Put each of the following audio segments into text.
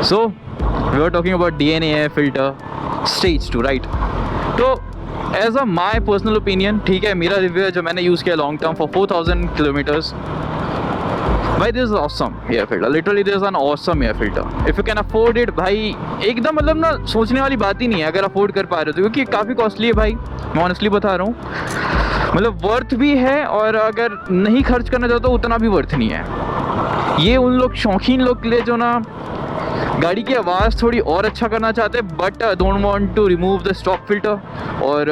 So we are talking about DNA air filter stage 2, right? तो as a my personal opinion, ठीक है, मेरा review है जो मैंने यूज़ किया लॉन्ग टर्म फॉर 4000 किलोमीटर्स. भाई this is awesome air filter, literally this is an awesome air filter. If you can afford it भाई, एकदम मतलब ना सोचने वाली बात ही नहीं है अगर अफोर्ड कर पा रहे हो तो, क्योंकि काफ़ी कॉस्टली है भाई, मैं ऑनेस्टली बता रहा हूँ. मतलब वर्थ भी है, और अगर नहीं खर्च करना चाहते तो उतना भी वर्थ नहीं है. ये उन लोग शौकीन लोग के लिए जो ना गाड़ी की आवाज़ थोड़ी और अच्छा करना चाहते हैं, but don't want to remove the stock filter, और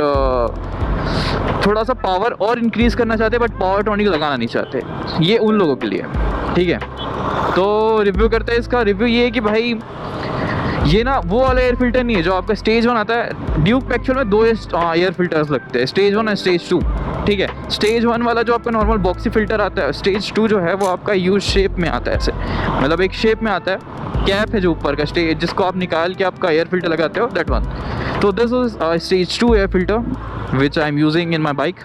थोड़ा सा पावर और इंक्रीज़ करना चाहते हैं बट पावर टॉनिक लगाना नहीं चाहते. ये उन लोगों के लिए, ठीक है. तो रिव्यू करते हैं. इसका रिव्यू ये है कि भाई ये ना वो वाला एयर फिल्टर नहीं है जो आपका स्टेज 1 आता है. ड्यूक एक्चुअल में 2 एयर फिल्टर्स लगते हैं, स्टेज 1 और स्टेज 2, ठीक है. स्टेज 1 वाला जो आपका नॉर्मल बॉक्सी फिल्टर आता है, स्टेज 2 जो है वो आपका यू शेप में आता है, ऐसे मतलब एक शेप में आता है. कैप है जो ऊपर का स्टेज, जिसको आप निकाल के आपका एयर फिल्टर लगाते हो, दैट वन. तो this is stage 2 air filter which I am using in my bike.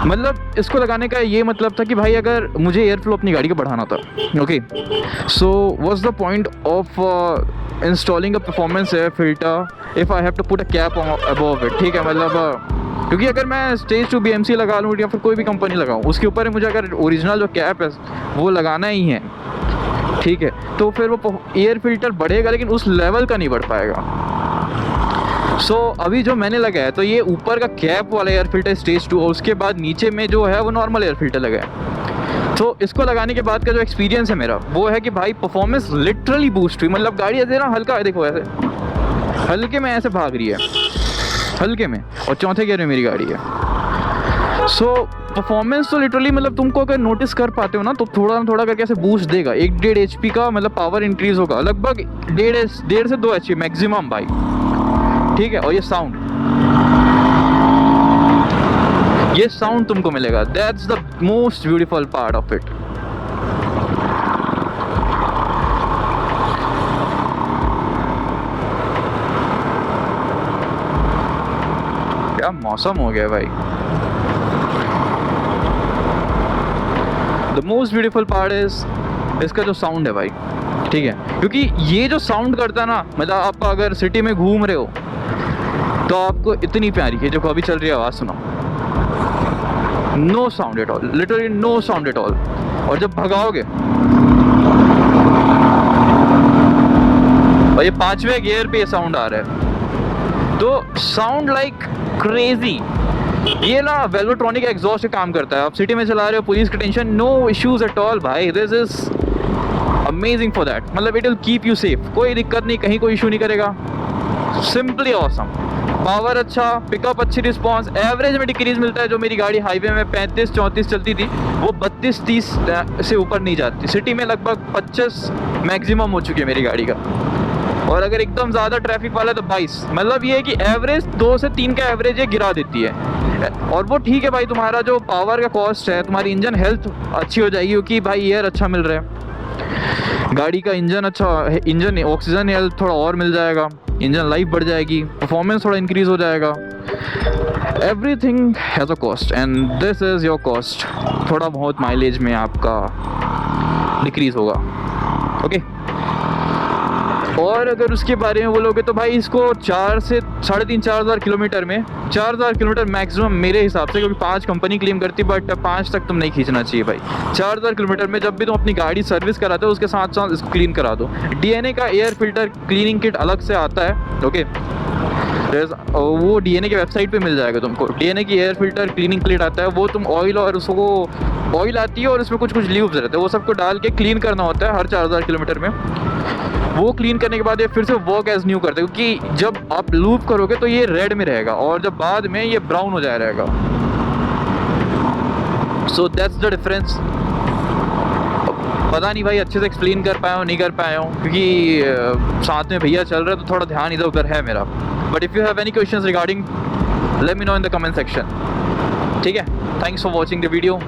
मतलब इसको लगाने का ये मतलब था कि भाई अगर मुझे एयर फ्लो अपनी गाड़ी का बढ़ाना था, okay, so what's the point of installing a performance air filter if I have to put a cap above it, ठीक है. मतलब क्योंकि अगर मैं स्टेज 2 BMC लगा लूँ या फिर कोई भी कंपनी लगाऊँ, उसके ऊपर मुझे अगर ओरिजिनल जो कैप है वो लगाना ही है, ठीक है, तो फिर वो एयर फिल्टर बढ़ेगा लेकिन उस लेवल का नहीं बढ़ पाएगा. सो अभी जो मैंने लगाया तो ये ऊपर का कैप वाला एयर फिल्टर स्टेज 2, और उसके बाद नीचे में जो है वो नॉर्मल एयर फिल्टर लगा है. तो इसको लगाने के बाद का जो एक्सपीरियंस है मेरा वो है कि भाई परफॉर्मेंस लिटरली बूस्ट हुई. मतलब गाड़ी ऐसे ना हल्का, देखो ऐसे हल्के में ऐसे भाग रही है, हल्के में, और चौथे गियर में मेरी गाड़ी है. सो परफॉर्मेंस तो लिटरली मतलब तुमको अगर नोटिस कर पाते हो ना तो थोड़ा ना थोड़ा करके ऐसे बूस्ट देगा. 1-1.5 HP का मतलब पावर इंक्रीज होगा, लगभग 1.5 से 2 HP मैक्सिमम भाई, ठीक है. और ये साउंड तुमको मिलेगा, that's the most beautiful part of it. क्या मौसम हो गया भाई. The most beautiful part is इसका जो साउंड है भाई, ठीक है. क्योंकि ये जो साउंड करता है ना, मतलब आप अगर सिटी में घूम रहे हो तो आपको इतनी प्यारी है, जो अभी चल रही है आवाज़ सुनो, no sound at all, literally no sound at all. और जब भगाओगे, और ये 5वें गियर पे ये साउंड आ रहा है, तो साउंड लाइक क्रेजी. ये ना वेल्वोट्रॉनिक एग्जॉस्ट से काम करता है. आप सिटी में चला रहे हो, पुलिस की tension, no issues at all भाई. This is amazing for that. मतलब it will keep you safe, कोई दिक्कत नहीं, कहीं कोई इशू नहीं करेगा. Simply awesome. पावर अच्छा, पिकअप अच्छी, रिस्पॉन्स एवरेज में डिक्रीज मिलता है. जो मेरी गाड़ी हाईवे में 35-34 चलती थी वो 32-30 से ऊपर नहीं जाती. सिटी में लगभग 25 मैक्सिमम हो चुकी है मेरी गाड़ी का. और अगर एकदम ज़्यादा ट्रैफिक वाला है तो 22. मतलब ये है कि एवरेज 2 से 3 का एवरेज ये गिरा देती है. और वो ठीक है भाई, तुम्हारा जो पावर का कॉस्ट है, तुम्हारी इंजन हेल्थ अच्छी हो जाएगी क्योंकि भाई एयर अच्छा मिल रहा है, गाड़ी का इंजन अच्छा, इंजन ऑक्सीजन हेल्थ थोड़ा और मिल जाएगा, इंजन लाइफ बढ़ जाएगी, परफॉर्मेंस थोड़ा इंक्रीज हो जाएगा. Everything has a cost and this is your cost. थोड़ा बहुत माइलेज में आपका डिक्रीज होगा, ओके. और अगर उसके बारे में बोलोगे तो भाई इसको 4 से 3.5-4 किलोमीटर में, 4,000 किलोमीटर मैक्सिमम मेरे हिसाब से, क्योंकि 5 कंपनी क्लेम करती है बट 5 तक तुम नहीं खींचना चाहिए भाई. 4,000 किलोमीटर में जब भी तुम अपनी गाड़ी सर्विस कराते हो उसके साथ साथ इसको क्लीन करा दो. DNA का एयर फिल्टर क्लीनिंग किट अलग से आता है, ओके. वो DNA के वेबसाइट पे मिल जाएगा तुमको. DNA की एयर फिल्टर क्लीनिंग किट आता है, वो तुम ऑयल और उसको ऑयल आती है और उसमें कुछ ल्यूब्स रहते हैं, वो सबको डाल के क्लीन करना होता है हर 4,000 किलोमीटर में. वो क्लीन करने के बाद ये फिर से वर्क एज न्यू करते हैं, क्योंकि जब आप लूप करोगे तो ये रेड में रहेगा और जब बाद में ये ब्राउन हो जाया रहेगा. So that's the difference. पता नहीं भाई अच्छे से एक्सप्लेन कर पाया हूँ नहीं कर पाया हूँ, क्योंकि साथ में भैया चल रहा है तो थोड़ा ध्यान इधर उधर है मेरा. But if you have any questions regarding, let me know in the comment section, ठीक है. Thanks for watching the video.